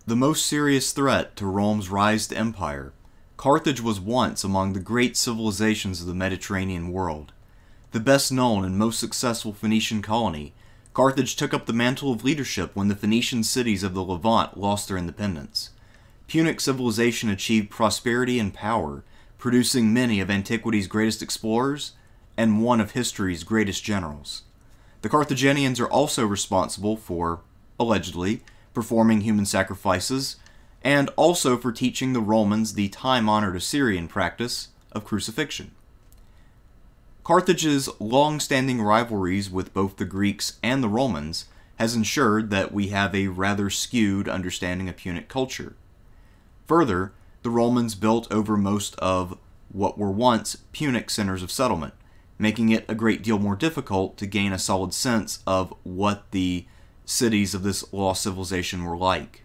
The most serious threat to Rome's rise to empire, Carthage was once among the great civilizations of the Mediterranean world. The best known and most successful Phoenician colony, Carthage took up the mantle of leadership when the Phoenician cities of the Levant lost their independence. Punic civilization achieved prosperity and power, producing many of antiquity's greatest explorers and one of history's greatest generals. The Carthaginians are also responsible for, allegedly, performing human sacrifices, and also for teaching the Romans the time-honored Assyrian practice of crucifixion. Carthage's long-standing rivalries with both the Greeks and the Romans has ensured that we have a rather skewed understanding of Punic culture. Further, the Romans built over most of what were once Punic centers of settlement, making it a great deal more difficult to gain a solid sense of what the cities of this lost civilization were like.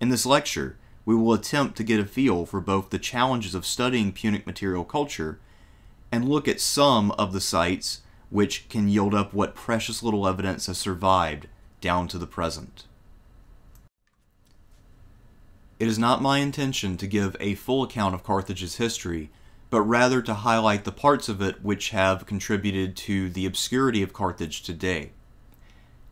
In this lecture, we will attempt to get a feel for both the challenges of studying Punic material culture and look at some of the sites which can yield up what precious little evidence has survived down to the present. It is not my intention to give a full account of Carthage's history, but rather to highlight the parts of it which have contributed to the obscurity of Carthage today.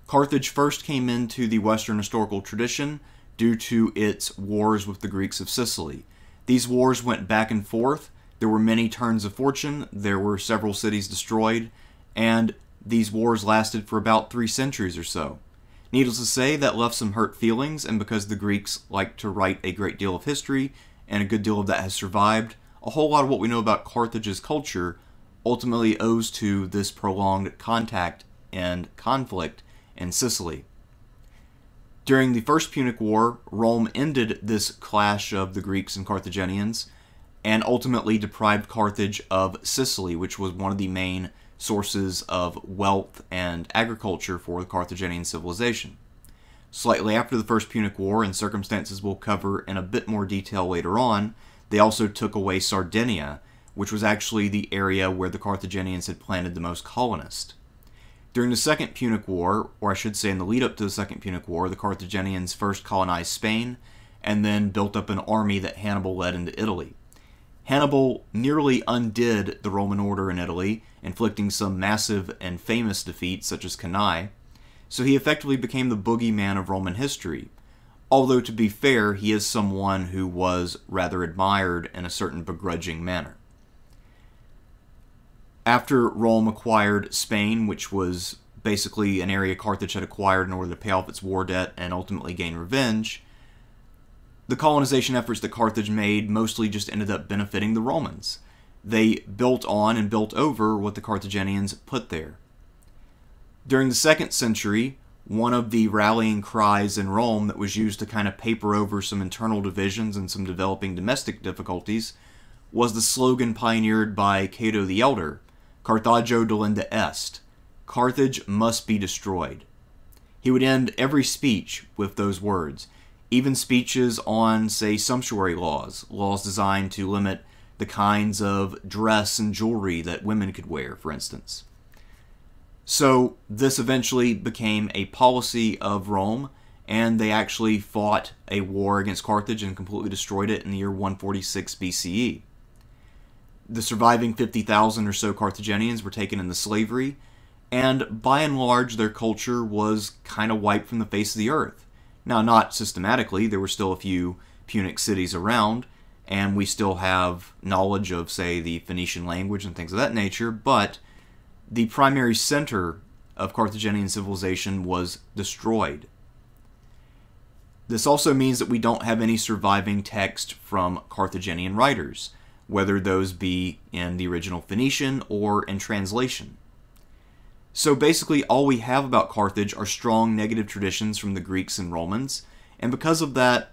Carthage first came into the Western historical tradition due to its wars with the Greeks of Sicily. These wars went back and forth, there were many turns of fortune, there were several cities destroyed, and these wars lasted for about 3 centuries or so. Needless to say, that left some hurt feelings, and because the Greeks like to write a great deal of history, and a good deal of that has survived, a whole lot of what we know about Carthage's culture ultimately owes to this prolonged contact and conflict in Sicily. During the First Punic War, Rome ended this clash of the Greeks and Carthaginians, and ultimately deprived Carthage of Sicily, which was one of the main sources of wealth and agriculture for the Carthaginian civilization. Slightly after the First Punic War, and circumstances we'll cover in a bit more detail later on, they also took away Sardinia, which was actually the area where the Carthaginians had planted the most colonists. During the Second Punic War, or I should say in the lead-up to the Second Punic War, the Carthaginians first colonized Spain, and then built up an army that Hannibal led into Italy. Hannibal nearly undid the Roman order in Italy, inflicting some massive and famous defeats such as Cannae, so he effectively became the boogeyman of Roman history, although to be fair, he is someone who was rather admired in a certain begrudging manner. After Rome acquired Spain, which was basically an area Carthage had acquired in order to pay off its war debt and ultimately gain revenge, the colonization efforts that Carthage made mostly just ended up benefiting the Romans. They built on and built over what the Carthaginians put there. During the 2nd century, one of the rallying cries in Rome that was used to kind of paper over some internal divisions and some developing domestic difficulties was the slogan pioneered by Cato the Elder, Carthago Delenda Est, Carthage must be destroyed. He would end every speech with those words, even speeches on, say, sumptuary laws, laws designed to limit the kinds of dress and jewelry that women could wear, for instance. So this eventually became a policy of Rome, and they actually fought a war against Carthage and completely destroyed it in the year 146 BCE. The surviving 50,000 or so Carthaginians were taken into slavery, and by and large their culture was kind of wiped from the face of the earth. Now, not systematically, there were still a few Punic cities around, and we still have knowledge of, say, the Phoenician language and things of that nature, but the primary center of Carthaginian civilization was destroyed. This also means that we don't have any surviving text from Carthaginian writers, whether those be in the original Phoenician or in translation. So basically all we have about Carthage are strong negative traditions from the Greeks and Romans, and because of that,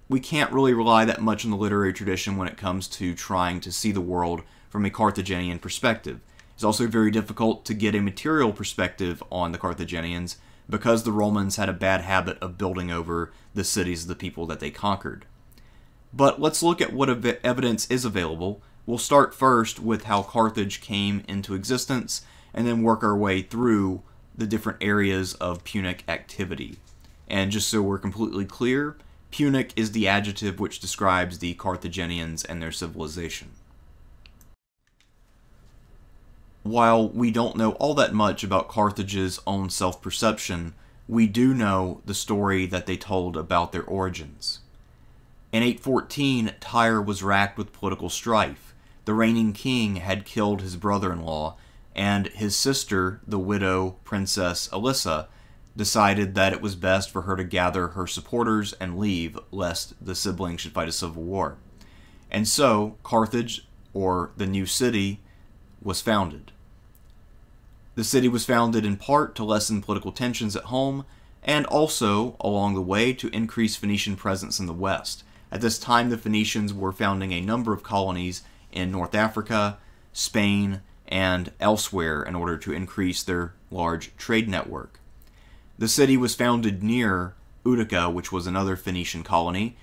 we can't really rely that much on the literary tradition when it comes to trying to see the world from a Carthaginian perspective. It's also very difficult to get a material perspective on the Carthaginians because the Romans had a bad habit of building over the cities of the people that they conquered. But let's look at what evidence is available. We'll start first with how Carthage came into existence, and then work our way through the different areas of Punic activity. And just so we're completely clear, Punic is the adjective which describes the Carthaginians and their civilization. While we don't know all that much about Carthage's own self-perception, we do know the story that they told about their origins. In 814, Tyre was racked with political strife. The reigning king had killed his brother-in-law, and his sister, the widow Princess Alyssa, decided that it was best for her to gather her supporters and leave, lest the siblings should fight a civil war. And so, Carthage, or the new city, was founded. The city was founded in part to lessen political tensions at home, and also, along the way, to increase Phoenician presence in the west. At this time, the Phoenicians were founding a number of colonies in North Africa, Spain, and elsewhere in order to increase their large trade network. The city was founded near Utica, which was another Phoenician colony,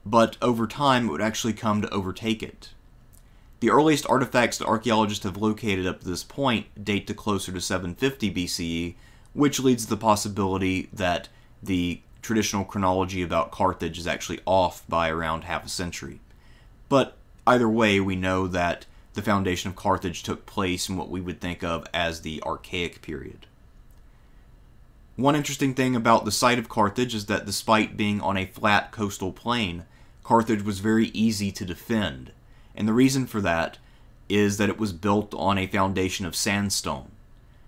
but over time it would actually come to overtake it. The earliest artifacts that archaeologists have located up to this point date to closer to 750 BCE, which leads to the possibility that the traditional chronology about Carthage is actually off by around half a century. But either way, we know that the foundation of Carthage took place in what we would think of as the Archaic period. One interesting thing about the site of Carthage is that despite being on a flat coastal plain, Carthage was very easy to defend. And the reason for that is that it was built on a foundation of sandstone.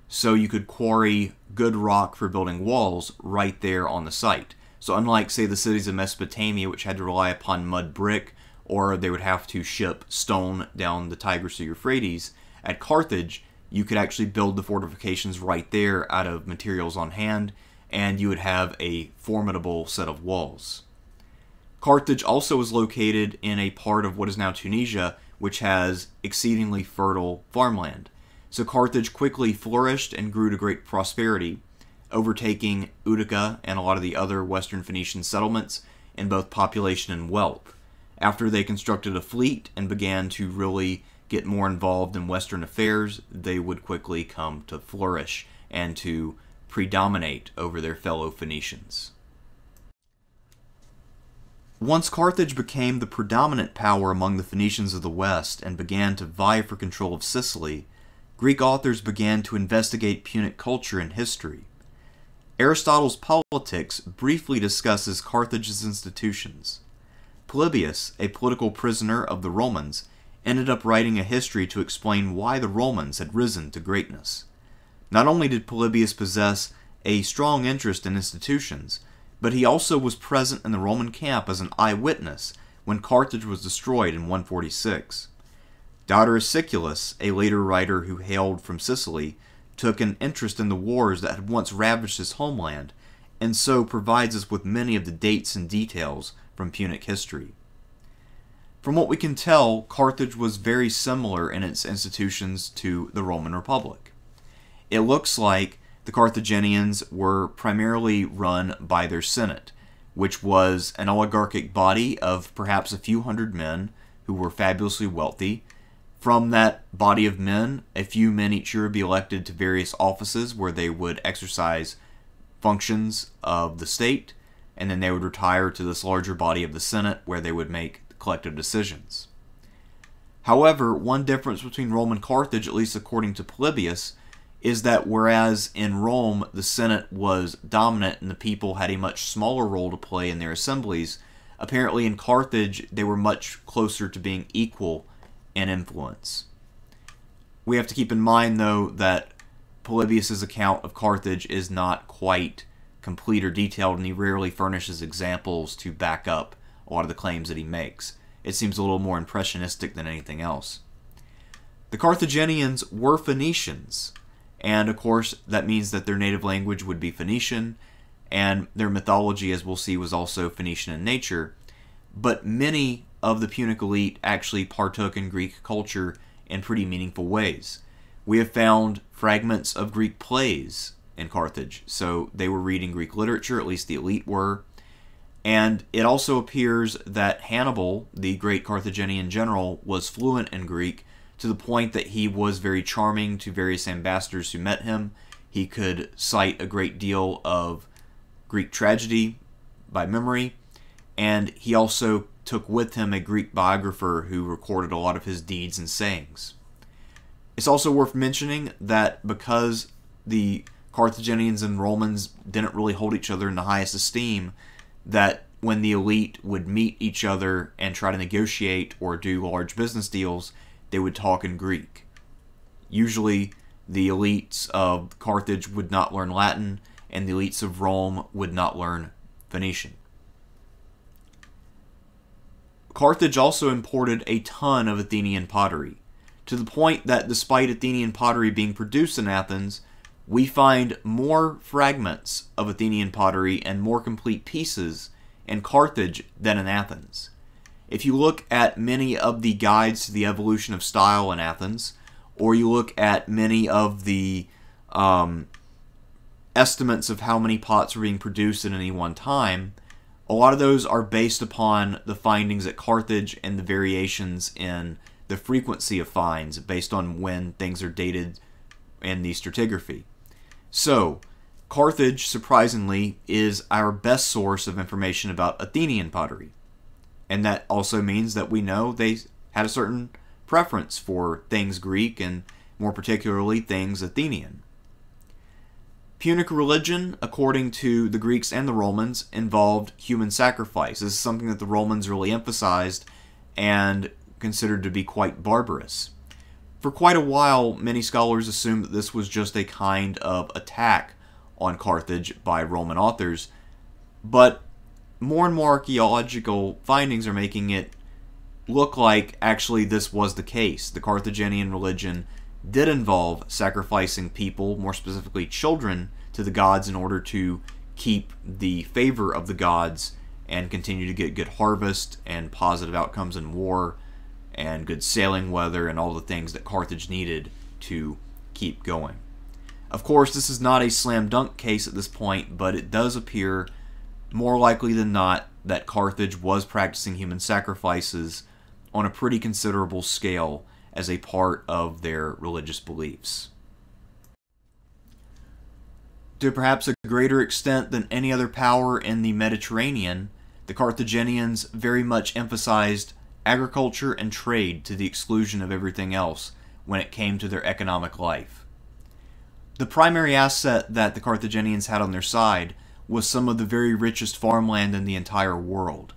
So you could quarry good rock for building walls right there on the site. So unlike, say, the cities of Mesopotamia, which had to rely upon mud brick, or they would have to ship stone down the Tigris or Euphrates, at Carthage, you could actually build the fortifications right there out of materials on hand, and you would have a formidable set of walls. Carthage also is located in a part of what is now Tunisia, which has exceedingly fertile farmland. So Carthage quickly flourished and grew to great prosperity, overtaking Utica and a lot of the other Western Phoenician settlements in both population and wealth. After they constructed a fleet and began to really get more involved in Western affairs, they would quickly come to flourish and to predominate over their fellow Phoenicians. Once Carthage became the predominant power among the Phoenicians of the West and began to vie for control of Sicily, Greek authors began to investigate Punic culture and history. Aristotle's Politics briefly discusses Carthage's institutions. Polybius, a political prisoner of the Romans, ended up writing a history to explain why the Romans had risen to greatness. Not only did Polybius possess a strong interest in institutions, but he also was present in the Roman camp as an eyewitness when Carthage was destroyed in 146. Diodorus Siculus, a later writer who hailed from Sicily, took an interest in the wars that had once ravaged his homeland, and so provides us with many of the dates and details from Punic history. From what we can tell, Carthage was very similar in its institutions to the Roman Republic. It looks like the Carthaginians were primarily run by their Senate, which was an oligarchic body of perhaps a few hundred men who were fabulously wealthy. From that body of men, a few men each year would be elected to various offices where they would exercise functions of the state, and then they would retire to this larger body of the Senate where they would make collective decisions. However, one difference between Rome and Carthage, at least according to Polybius, is that whereas in Rome the Senate was dominant and the people had a much smaller role to play in their assemblies, apparently in Carthage they were much closer to being equal in influence. We have to keep in mind, though, that Polybius's account of Carthage is not quite complete or detailed, and he rarely furnishes examples to back up a lot of the claims that he makes. It seems a little more impressionistic than anything else. The Carthaginians were Phoenicians, and of course that means that their native language would be Phoenician, and their mythology, as we'll see, was also Phoenician in nature. But many of the Punic elite actually partook in Greek culture in pretty meaningful ways. We have found fragments of Greek plays in Carthage, so they were reading Greek literature, at least the elite were. And it also appears that Hannibal, the great Carthaginian general, was fluent in Greek to the point that he was very charming to various ambassadors who met him. He could cite a great deal of Greek tragedy by memory, and he also took with him a Greek biographer who recorded a lot of his deeds and sayings. It's also worth mentioning that because the Carthaginians and Romans didn't really hold each other in the highest esteem, that when the elite would meet each other and try to negotiate or do large business deals, they would talk in Greek. Usually, the elites of Carthage would not learn Latin, and the elites of Rome would not learn Phoenician. Carthage also imported a ton of Athenian pottery, to the point that despite Athenian pottery being produced in Athens, we find more fragments of Athenian pottery and more complete pieces in Carthage than in Athens. If you look at many of the guides to the evolution of style in Athens, or you look at many of the estimates of how many pots are being produced at any one time, a lot of those are based upon the findings at Carthage and the variations in the frequency of finds based on when things are dated in the stratigraphy. So, Carthage, surprisingly, is our best source of information about Athenian pottery. And that also means that we know they had a certain preference for things Greek and more particularly things Athenian. Punic religion, according to the Greeks and the Romans, involved human sacrifice. This is something that the Romans really emphasized and considered to be quite barbarous. For quite a while, many scholars assumed that this was just a kind of attack on Carthage by Roman authors, but more and more archaeological findings are making it look like actually this was the case. The Carthaginian religion did involve sacrificing people, more specifically children, to the gods in order to keep the favor of the gods and continue to get good harvest and positive outcomes in war and good sailing weather and all the things that Carthage needed to keep going. Of course, this is not a slam dunk case at this point, but it does appear more likely than not that Carthage was practicing human sacrifices on a pretty considerable scale as a part of their religious beliefs. To perhaps a greater extent than any other power in the Mediterranean, the Carthaginians very much emphasized agriculture and trade to the exclusion of everything else when it came to their economic life. The primary asset that the Carthaginians had on their side was some of the very richest farmland in the entire world.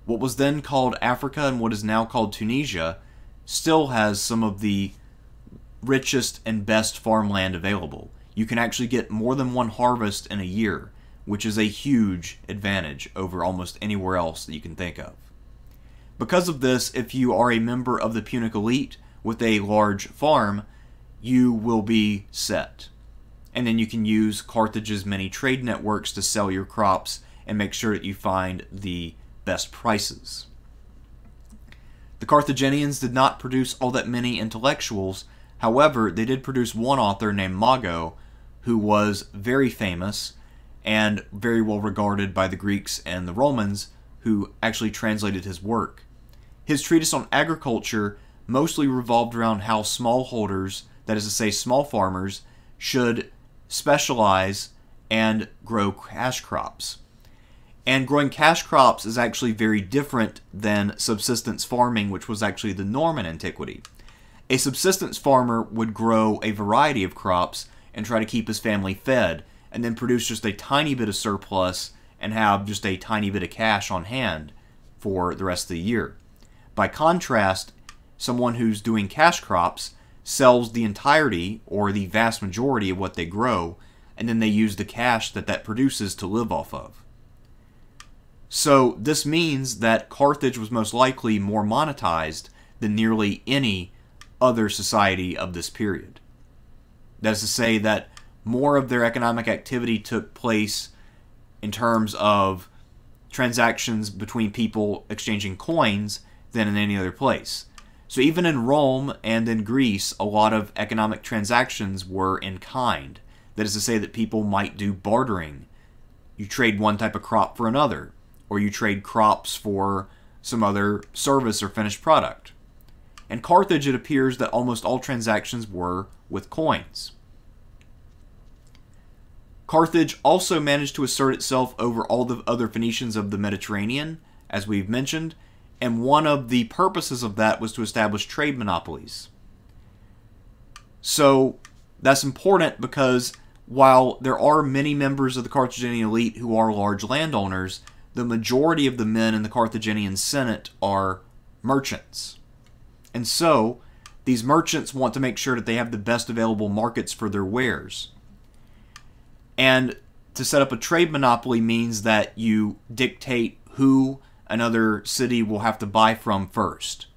What was then called Africa and what is now called Tunisia still has some of the richest and best farmland available. You can actually get more than one harvest in a year, which is a huge advantage over almost anywhere else that you can think of. Because of this, if you are a member of the Punic elite with a large farm, you will be set. And then you can use Carthage's many trade networks to sell your crops and make sure that you find the best prices. The Carthaginians did not produce all that many intellectuals. However, they did produce one author named Mago, who was very famous and very well regarded by the Greeks and the Romans, who actually translated his work. His treatise on agriculture mostly revolved around how smallholders, that is to say small farmers, should specialize and grow cash crops. And growing cash crops is actually very different than subsistence farming, which was actually the norm in antiquity. A subsistence farmer would grow a variety of crops and try to keep his family fed, and then produce just a tiny bit of surplus and have just a tiny bit of cash on hand for the rest of the year. By contrast, someone who's doing cash crops sells the entirety or the vast majority of what they grow, and then they use the cash that produces to live off of. So this means that Carthage was most likely more monetized than nearly any other society of this period. That is to say that more of their economic activity took place in terms of transactions between people exchanging coins than in any other place. So even in Rome and in Greece, a lot of economic transactions were in kind. That is to say that people might do bartering. You trade one type of crop for another, or you trade crops for some other service or finished product. In Carthage, it appears that almost all transactions were with coins. Carthage also managed to assert itself over all the other Phoenicians of the Mediterranean, as we've mentioned, and one of the purposes of that was to establish trade monopolies. So that's important because while there are many members of the Carthaginian elite who are large landowners, the majority of the men in the Carthaginian Senate are merchants. And so, these merchants want to make sure that they have the best available markets for their wares. And to set up a trade monopoly means that you dictate who another city will have to buy from first.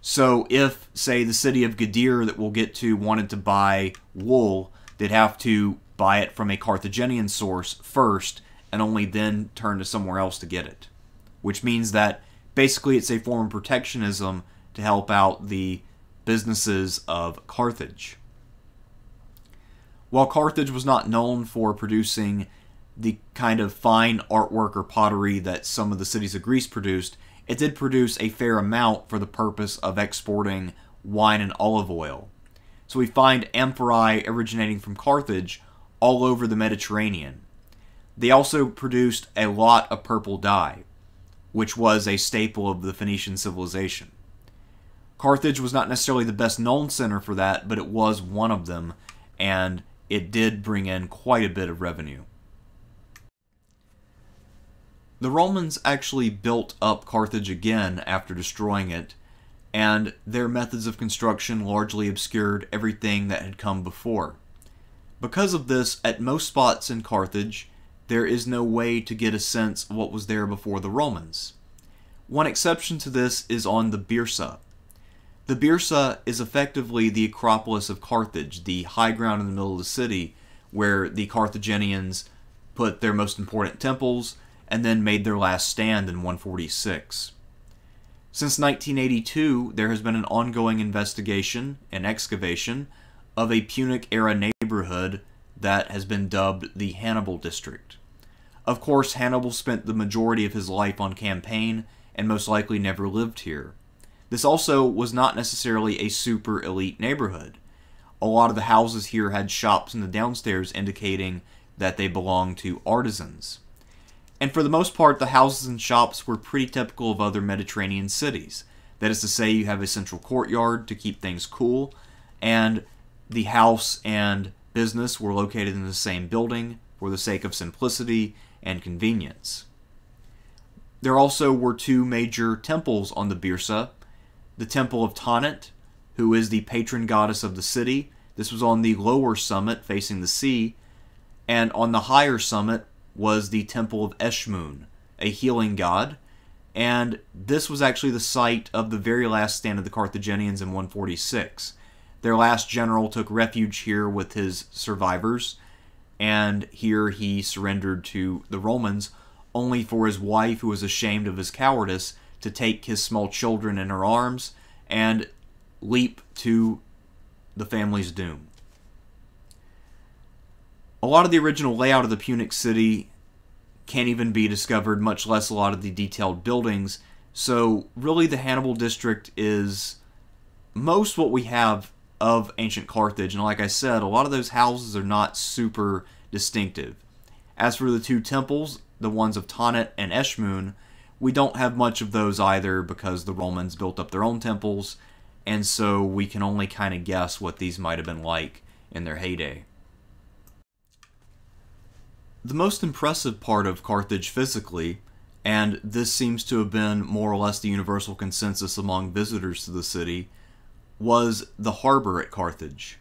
So if, say, the city of Gadir that we'll get to wanted to buy wool, they'd have to buy it from a Carthaginian source first and only then turn to somewhere else to get it. Which means that basically it's a form of protectionism to help out the businesses of Carthage. While Carthage was not known for producing the kind of fine artwork or pottery that some of the cities of Greece produced, it did produce a fair amount for the purpose of exporting wine and olive oil. So we find amphorae originating from Carthage all over the Mediterranean. They also produced a lot of purple dye, which was a staple of the Phoenician civilization. Carthage was not necessarily the best known center for that, but it was one of them, and it did bring in quite a bit of revenue. The Romans actually built up Carthage again after destroying it, and their methods of construction largely obscured everything that had come before. Because of this, at most spots in Carthage, there is no way to get a sense of what was there before the Romans. One exception to this is on the Byrsa. The Byrsa is effectively the Acropolis of Carthage, the high ground in the middle of the city where the Carthaginians put their most important temples and then made their last stand in 146. Since 1982, there has been an ongoing investigation and excavation of a Punic-era neighborhood that has been dubbed the Hannibal District. Of course, Hannibal spent the majority of his life on campaign and most likely never lived here. This also was not necessarily a super elite neighborhood. A lot of the houses here had shops in the downstairs indicating that they belonged to artisans. And for the most part, the houses and shops were pretty typical of other Mediterranean cities. That is to say, you have a central courtyard to keep things cool, and the house and business were located in the same building for the sake of simplicity and convenience. There also were two major temples on the Byrsa. The Temple of Tanit, who is the patron goddess of the city. This was on the lower summit facing the sea, and on the higher summit was the Temple of Eshmun, a healing god, and this was actually the site of the very last stand of the Carthaginians in 146. Their last general took refuge here with his survivors, and here he surrendered to the Romans, only for his wife, who was ashamed of his cowardice, to take his small children in her arms and leap to the family's doom. A lot of the original layout of the Punic city can't even be discovered, much less a lot of the detailed buildings, so really the Hannibal district is most what we have of ancient Carthage, and like I said, a lot of those houses are not super distinctive. As for the two temples, the ones of Tanit and Eshmun, we don't have much of those either because the Romans built up their own temples, and so we can only kind of guess what these might have been like in their heyday. The most impressive part of Carthage physically, and this seems to have been more or less the universal consensus among visitors to the city, was the harbor at Carthage.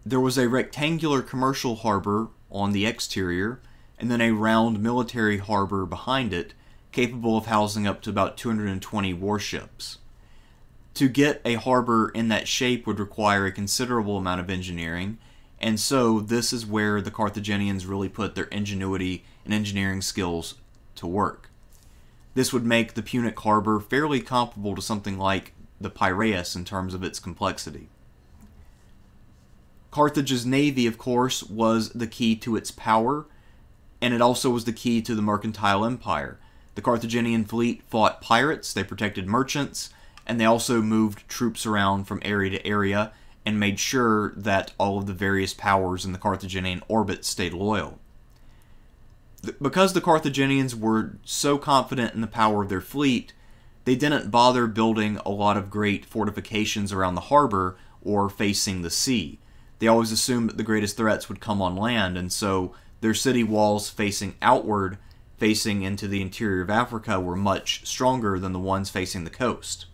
There was a rectangular commercial harbor on the exterior, and then a round military harbor behind it, capable of housing up to about 220 warships. To get a harbor in that shape would require a considerable amount of engineering, and so this is where the Carthaginians really put their ingenuity and engineering skills to work. This would make the Punic harbor fairly comparable to something like the Piraeus in terms of its complexity. Carthage's navy, of course, was the key to its power, and it also was the key to the mercantile empire. The Carthaginian fleet fought pirates, they protected merchants, and they also moved troops around from area to area and made sure that all of the various powers in the Carthaginian orbit stayed loyal. Because the Carthaginians were so confident in the power of their fleet, they didn't bother building a lot of great fortifications around the harbor or facing the sea. They always assumed that the greatest threats would come on land, and so their city walls facing outward, facing into the interior of Africa, were much stronger than the ones facing the coast.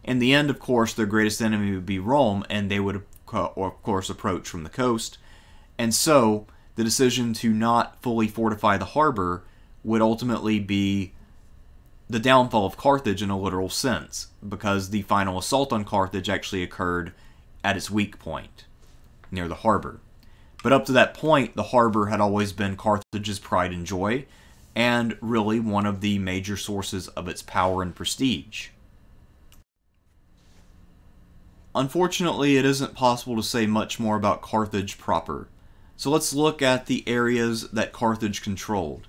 In the end, of course, their greatest enemy would be Rome, and they would, of course, approach from the coast. And so, the decision to not fully fortify the harbor would ultimately be the downfall of Carthage in a literal sense, because the final assault on Carthage actually occurred at its weak point, near the harbor. But up to that point, the harbor had always been Carthage's pride and joy, and really one of the major sources of its power and prestige. Unfortunately, it isn't possible to say much more about Carthage proper, so let's look at the areas that Carthage controlled.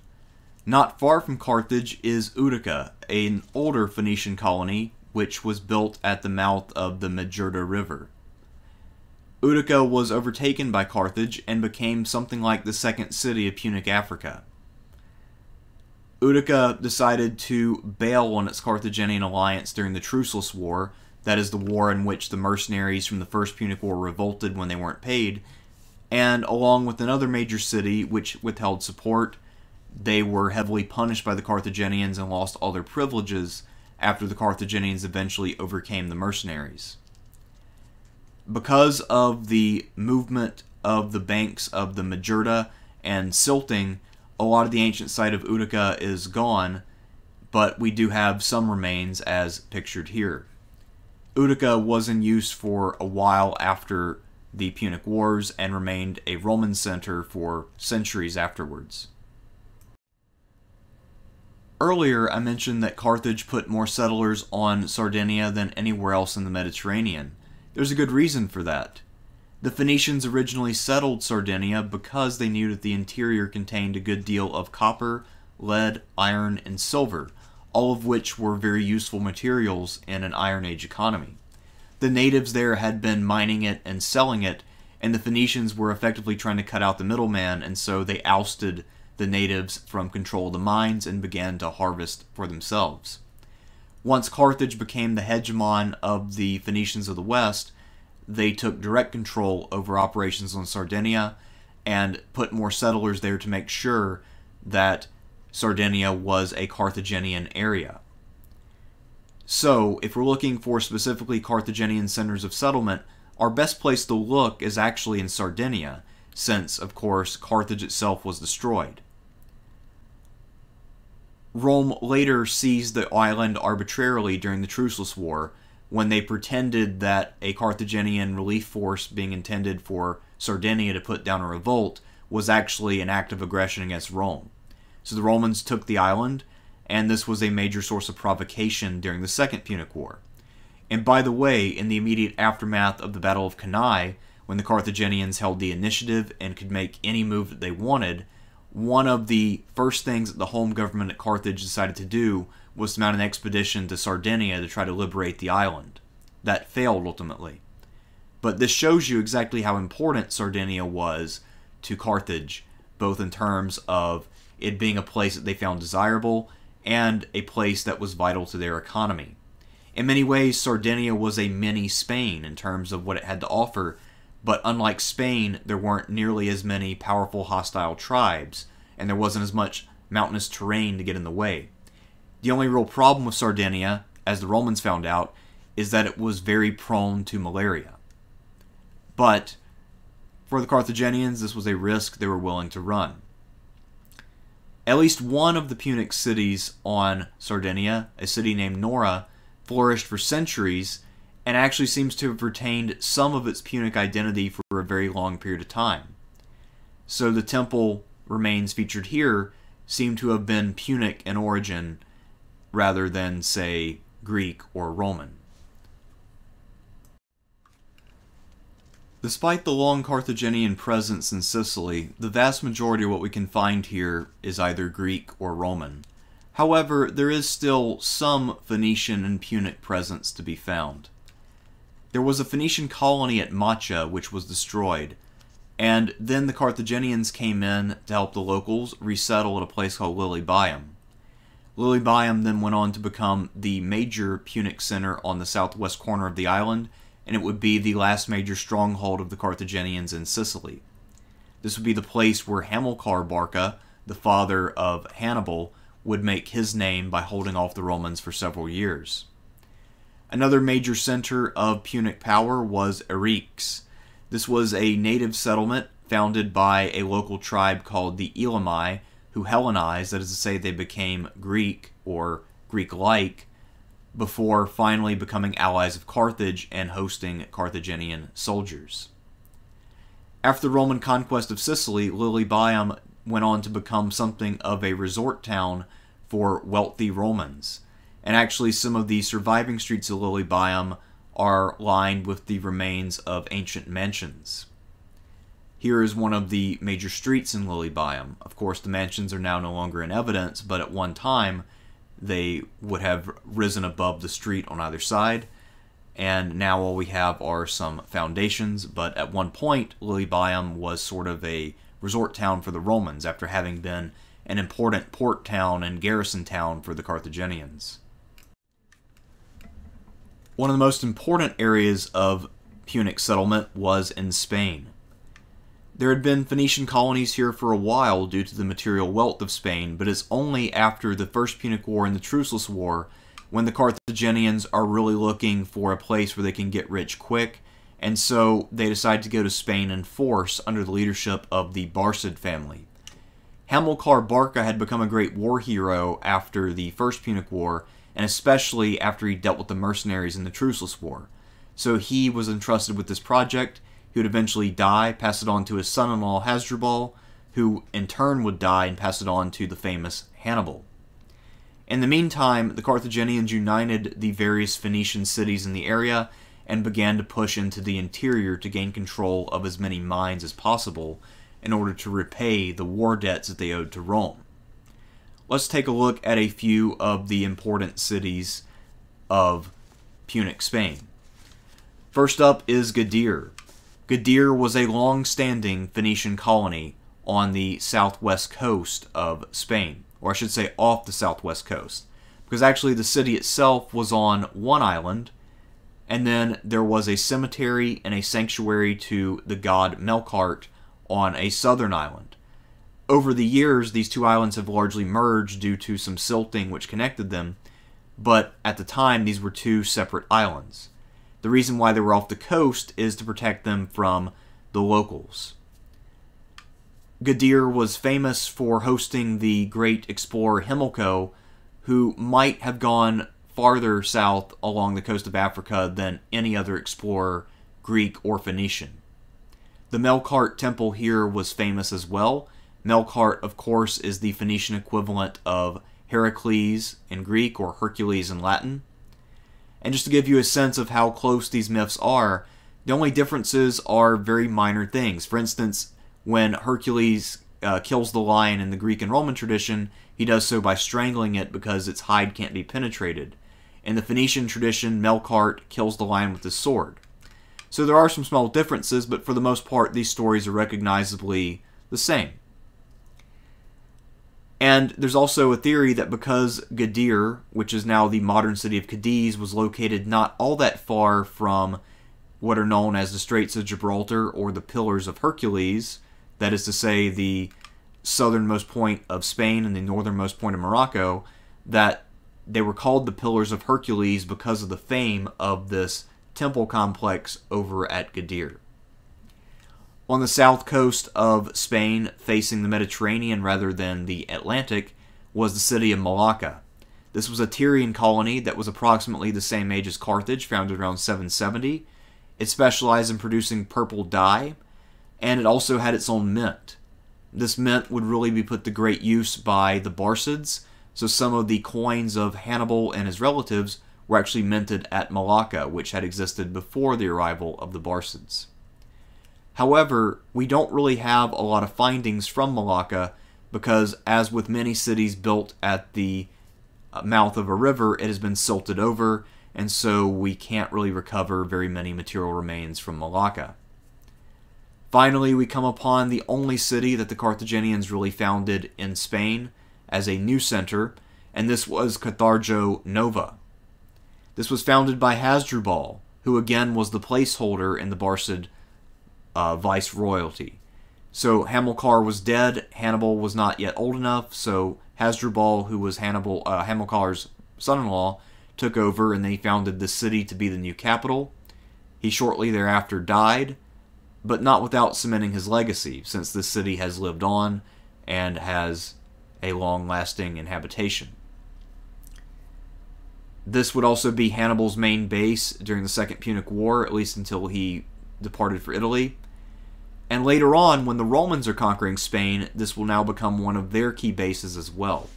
Not far from Carthage is Utica, an older Phoenician colony which was built at the mouth of the Melqart River. Utica was overtaken by Carthage and became something like the second city of Punic Africa. Utica decided to bail on its Carthaginian alliance during the Truceless War, that is the war in which the mercenaries from the First Punic War revolted when they weren't paid, and along with another major city which withheld support, they were heavily punished by the Carthaginians and lost all their privileges after the Carthaginians eventually overcame the mercenaries. Because of the movement of the banks of the Melqart and silting, a lot of the ancient site of Utica is gone, but we do have some remains as pictured here. Utica was in use for a while after the Punic Wars and remained a Roman center for centuries afterwards. Earlier, I mentioned that Carthage put more settlers on Sardinia than anywhere else in the Mediterranean. There's a good reason for that. The Phoenicians originally settled Sardinia because they knew that the interior contained a good deal of copper, lead, iron, and silver, all of which were very useful materials in an Iron Age economy. The natives there had been mining it and selling it, and the Phoenicians were effectively trying to cut out the middleman, and so they ousted the natives from control of the mines and began to harvest for themselves. Once Carthage became the hegemon of the Phoenicians of the West, they took direct control over operations on Sardinia and put more settlers there to make sure that Sardinia was a Carthaginian area. So, if we're looking for specifically Carthaginian centers of settlement, our best place to look is actually in Sardinia, since, of course, Carthage itself was destroyed. Rome later seized the island arbitrarily during the Truceless War, when they pretended that a Carthaginian relief force being intended for Sardinia to put down a revolt was actually an act of aggression against Rome. So the Romans took the island, and this was a major source of provocation during the Second Punic War. And by the way, in the immediate aftermath of the Battle of Cannae, when the Carthaginians held the initiative and could make any move that they wanted, one of the first things that the home government at Carthage decided to do was to mount an expedition to Sardinia to try to liberate the island. That failed ultimately. But this shows you exactly how important Sardinia was to Carthage, both in terms of it being a place that they found desirable and a place that was vital to their economy. In many ways, Sardinia was a mini Spain in terms of what it had to offer, but unlike Spain, there weren't nearly as many powerful hostile tribes, and there wasn't as much mountainous terrain to get in the way. The only real problem with Sardinia, as the Romans found out, is that it was very prone to malaria. But for the Carthaginians, this was a risk they were willing to run. At least one of the Punic cities on Sardinia, a city named Nora, flourished for centuries and actually seems to have retained some of its Punic identity for a very long period of time. So the temple remains featured here seem to have been Punic in origin rather than, say, Greek or Roman. Despite the long Carthaginian presence in Sicily, the vast majority of what we can find here is either Greek or Roman. However, there is still some Phoenician and Punic presence to be found. There was a Phoenician colony at Macha which was destroyed, and then the Carthaginians came in to help the locals resettle at a place called Lilybaeum. Lilybaeum then went on to become the major Punic center on the southwest corner of the island, and it would be the last major stronghold of the Carthaginians in Sicily. This would be the place where Hamilcar Barca, the father of Hannibal, would make his name by holding off the Romans for several years. Another major center of Punic power was Eryx. This was a native settlement founded by a local tribe called the Elami, who Hellenized, that is to say they became Greek or Greek-like, before finally becoming allies of Carthage and hosting Carthaginian soldiers. After the Roman conquest of Sicily, Lilybaeum went on to become something of a resort town for wealthy Romans. And actually some of the surviving streets of Lilybaeum are lined with the remains of ancient mansions. Here is one of the major streets in Lilybaeum. Of course, the mansions are now no longer in evidence, but at one time they would have risen above the street on either side, and now all we have are some foundations, but at one point Lilybaeum was sort of a resort town for the Romans after having been an important port town and garrison town for the Carthaginians. One of the most important areas of Punic settlement was in Spain. There had been Phoenician colonies here for a while due to the material wealth of Spain, but it's only after the First Punic War and the Truceless War when the Carthaginians are really looking for a place where they can get rich quick, and so they decide to go to Spain in force under the leadership of the Byrsa family. Hamilcar Barca had become a great war hero after the First Punic War, and especially after he dealt with the mercenaries in the Truceless War. So he was entrusted with this project. He would eventually die, pass it on to his son-in-law Hasdrubal, who in turn would die and pass it on to the famous Hannibal. In the meantime, the Carthaginians united the various Phoenician cities in the area and began to push into the interior to gain control of as many mines as possible in order to repay the war debts that they owed to Rome. Let's take a look at a few of the important cities of Punic Spain. First up is Gadir. Gadir was a long-standing Phoenician colony on the southwest coast of Spain, or I should say off the southwest coast, because actually the city itself was on one island, and then there was a cemetery and a sanctuary to the god Melqart on a southern island. Over the years, these two islands have largely merged due to some silting which connected them, but at the time these were two separate islands. The reason why they were off the coast is to protect them from the locals. Gadir was famous for hosting the great explorer Himilco, who might have gone farther south along the coast of Africa than any other explorer, Greek or Phoenician. The Melqart temple here was famous as well. Melqart, of course, is the Phoenician equivalent of Heracles in Greek or Hercules in Latin. And just to give you a sense of how close these myths are, the only differences are very minor things. For instance, when Hercules kills the lion in the Greek and Roman tradition, he does so by strangling it because its hide can't be penetrated. In the Phoenician tradition, Melqart kills the lion with his sword. So there are some small differences, but for the most part, these stories are recognizably the same. And there's also a theory that because Gadir, which is now the modern city of Cadiz, was located not all that far from what are known as the Straits of Gibraltar or the Pillars of Hercules, that is to say the southernmost point of Spain and the northernmost point of Morocco, that they were called the Pillars of Hercules because of the fame of this temple complex over at Gadir. On the south coast of Spain, facing the Mediterranean rather than the Atlantic, was the city of Malacca. This was a Tyrian colony that was approximately the same age as Carthage, founded around 770. It specialized in producing purple dye, and it also had its own mint. This mint would really be put to great use by the Barcids, so some of the coins of Hannibal and his relatives were actually minted at Malacca, which had existed before the arrival of the Barcids. However, we don't really have a lot of findings from Malacca because, as with many cities built at the mouth of a river, it has been silted over, and so we can't really recover very many material remains from Malacca. Finally, we come upon the only city that the Carthaginians really founded in Spain as a new center, and this was Carthago Nova. This was founded by Hasdrubal, who again was the placeholder in the Barcid viceroyalty. So Hamilcar was dead, Hannibal was not yet old enough, so Hasdrubal, who was Hamilcar's son-in-law, took over, and they founded the city to be the new capital. He shortly thereafter died, but not without cementing his legacy, since this city has lived on and has a long-lasting inhabitation. This would also be Hannibal's main base during the Second Punic War, at least until he departed for Italy. And later on, when the Romans are conquering Spain, this will now become one of their key bases as well.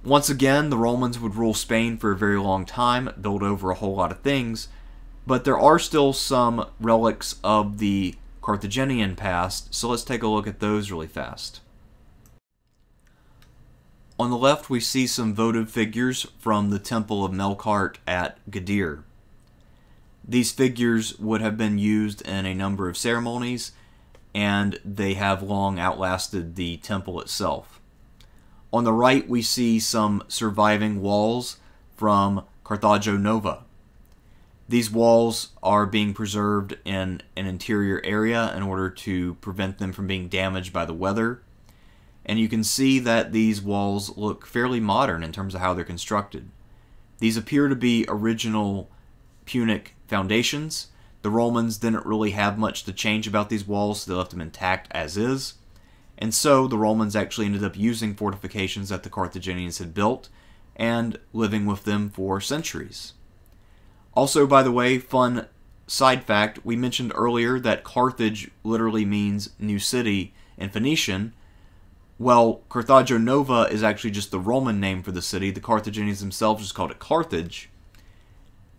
Once again, the Romans would rule Spain for a very long time, build over a whole lot of things, but there are still some relics of the Carthaginian past, so let's take a look at those really fast. On the left, we see some votive figures from the Temple of Melqart at Gadir. These figures would have been used in a number of ceremonies, and they have long outlasted the temple itself. On the right, we see some surviving walls from Carthago Nova. These walls are being preserved in an interior area in order to prevent them from being damaged by the weather. And you can see that these walls look fairly modern in terms of how they're constructed. These appear to be original Punic foundations. The Romans didn't really have much to change about these walls, so they left them intact as is. And so the Romans actually ended up using fortifications that the Carthaginians had built and living with them for centuries. Also, by the way, fun side fact, we mentioned earlier that Carthage literally means new city in Phoenician. Well, Carthago Nova is actually just the Roman name for the city. The Carthaginians themselves just called it Carthage.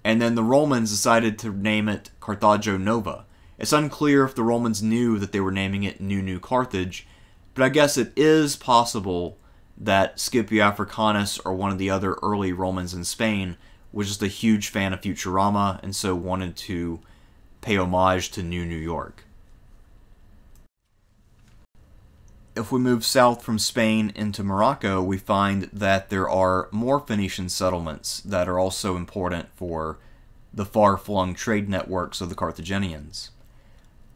And then the Romans decided to name it Carthago Nova. It's unclear if the Romans knew that they were naming it New Carthage, but I guess it is possible that Scipio Africanus or one of the other early Romans in Spain was just a huge fan of Futurama and so wanted to pay homage to New York. If we move south from Spain into Morocco, we find that there are more Phoenician settlements that are also important for the far-flung trade networks of the Carthaginians.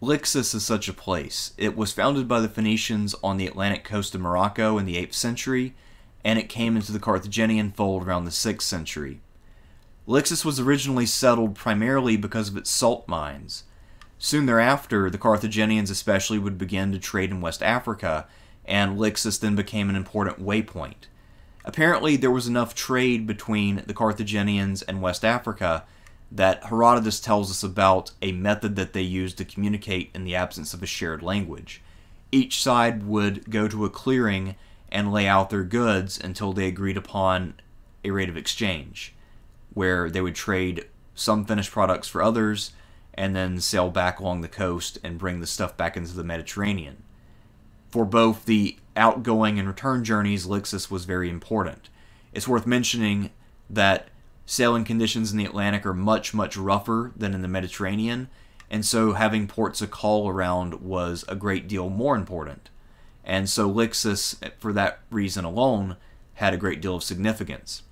Lixus is such a place. It was founded by the Phoenicians on the Atlantic coast of Morocco in the 8th century, and it came into the Carthaginian fold around the 6th century. Lixus was originally settled primarily because of its salt mines. Soon thereafter, the Carthaginians especially would begin to trade in West Africa, and Lixus then became an important waypoint. Apparently, there was enough trade between the Carthaginians and West Africa that Herodotus tells us about a method that they used to communicate in the absence of a shared language. Each side would go to a clearing and lay out their goods until they agreed upon a rate of exchange, where they would trade some finished products for others, and then sail back along the coast and bring the stuff back into the Mediterranean. For both the outgoing and return journeys, Lixus was very important. It's worth mentioning that sailing conditions in the Atlantic are much, much rougher than in the Mediterranean, and so having ports of call around was a great deal more important. And so Lixus, for that reason alone, had a great deal of significance.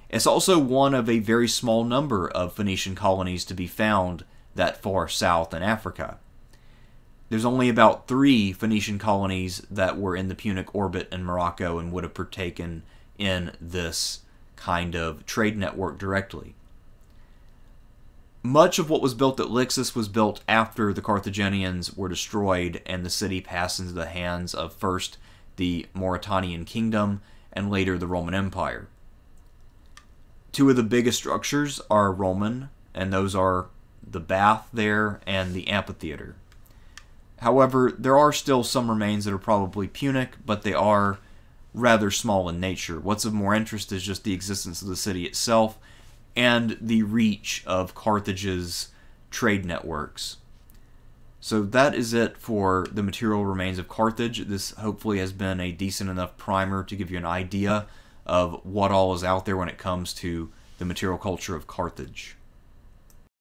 It's also one of a very small number of Phoenician colonies to be found that far south in Africa. There's only about 3 Phoenician colonies that were in the Punic orbit in Morocco and would have partaken in this kind of trade network directly. Much of what was built at Lixus was built after the Carthaginians were destroyed and the city passed into the hands of first the Mauritanian kingdom and later the Roman Empire. 2 of the biggest structures are Roman, and those are the bath there and the amphitheater. However, there are still some remains that are probably Punic, but they are rather small in nature. What's of more interest is just the existence of the city itself and the reach of Carthage's trade networks. So that is it for the material remains of Carthage. This hopefully has been a decent enough primer to give you an idea of what all is out there when it comes to the material culture of Carthage.